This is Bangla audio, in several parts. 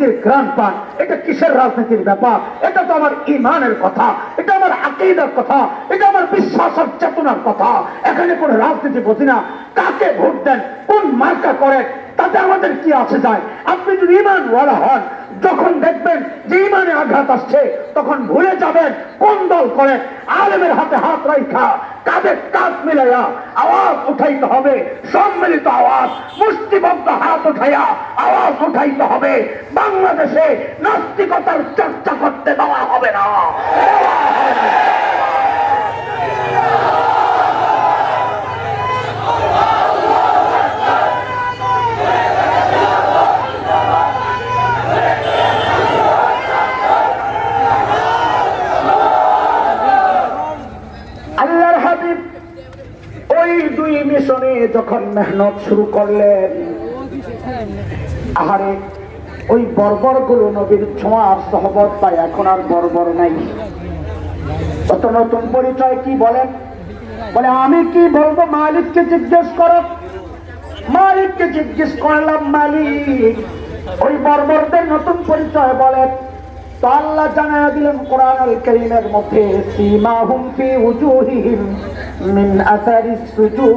রাজনীতির গ্রান পান। এটা কিসের রাজনীতির ব্যাপার? এটা তো আমার ইমানের কথা, এটা আমার আকীদার কথা, এটা আমার বিশ্বাস আর চেতনার কথা। এখানে কোনো রাজনীতি বুঝি না। কাকে ভোট দেন, কোন মার্কা করেন, তাতে আমাদের কি আছে যায়? আপনি যদি ইমানওয়ালা হন, যখন দেখবেন যে ইমানে আঘাত আসছে, তখন ভুলে যাবেন কোন দল করে। আলেমের হাতে হাত রাখা, কাঁধে কাঁধ মিলাইয়া আওয়াজ উঠাইতে হবে, সম্মিলিত আওয়াজ, মুষ্টিবদ্ধ হাত উঠাইয়া আওয়াজ উঠাইতে হবে। বাংলাদেশে নাস্তিকতার চর্চা করতে দেওয়া হবে না। মিশনে যখন মেহনত শুরু করলেন, আহারে ওই বর্বর গুলো নবীর ছোঁয়ার সহবত পায়, এখন আর বর্বর নাই। কত নতুন পরিচয় কি বলেন? বলে আমি কি বলবো, মালিককে জিজ্ঞেস করো। মালিককে জিজ্ঞেস করলাম, মালিক ওই বর্বরদের নতুন পরিচয় বলেন। তো আল্লাহ জানায়া দিলেন কোরআনুল কারীমের মধ্যে, সীমাহুম ফি উজুহিহিম মিন আসারিস সুজুদ,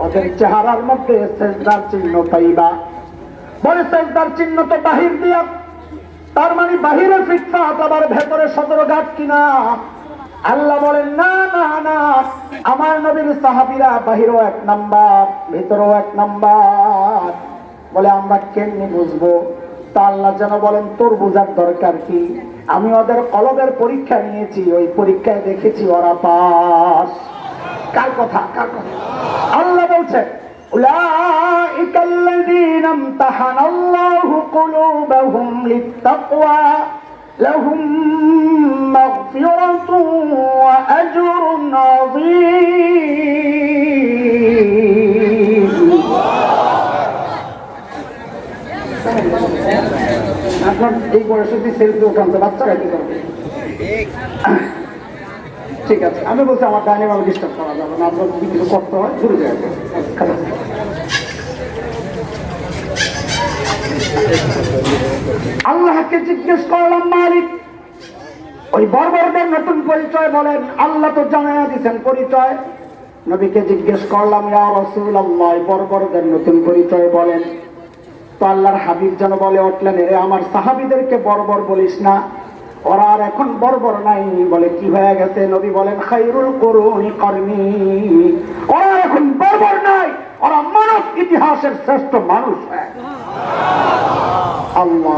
ওদের চেহারার মধ্যে সিজদার চিহ্ন পাইবা। বলে সিজদার চিহ্ন তো বাহির দিয়া, তার মানে বাহিরে ফিটফাট, আবার ভেতরে সদরঘাট কিনা? আল্লাহ বলেন না না না, আমার নবীর সাহাবীরা বাহিরও এক নাম্বার, ভেতরেও এক নাম্বার। বলে আমরা কেমনি বুঝবো? তা আল্লাহ যেন বলেন, তোর বুঝার দরকার কি? আমি ওদের কলবের পরীক্ষা নিয়েছি, ওই পরীক্ষায় দেখেছি ওরা পাস। কার কথা? কার কথা? আল্লাহ বলছেন, উলাইকাল্লাযীনা ইমতাহানাল্লাহু কুলুবাহুম লিত্তাকওয়া লাহুম মাগফিরাতুন ওয়া আজরুন আযীম। আপনার এই বয়সে যদি সেলফি উঠান তো বাচ্চারা কি করবে? ঠিক আছে, আমি বলছি আমার ডাইনে বামে ডিস্টার্ব করা যাবে না, আপনার যদি কিছু করতে হয় শুরু যাবে। আল্লাহকে জিজ্ঞেস করলাম, মালিক ওই বর্বরদের নতুন পরিচয় বলেন। আল্লাহ তো জানাইয়া দিচ্ছেন পরিচয়। নবীকে জিজ্ঞেস করলাম, ইয়া রাসূলুল্লাহ বর্বরদের নতুন পরিচয় বলেন। তো আল্লাহর হাবিব যেন বলে উঠলেন, এরে আমার সাহাবীদেরকে বর্বর বলিস না, ওরা আর এখন বর্বর নাই। বলে কি হয়ে গেছে? নবী বলেন, খায়রুল কুরুনি করনি, ওরা এখন বর্বর নাই, ওরা মানব ইতিহাসের শ্রেষ্ঠ মানুষ। আল্লাহ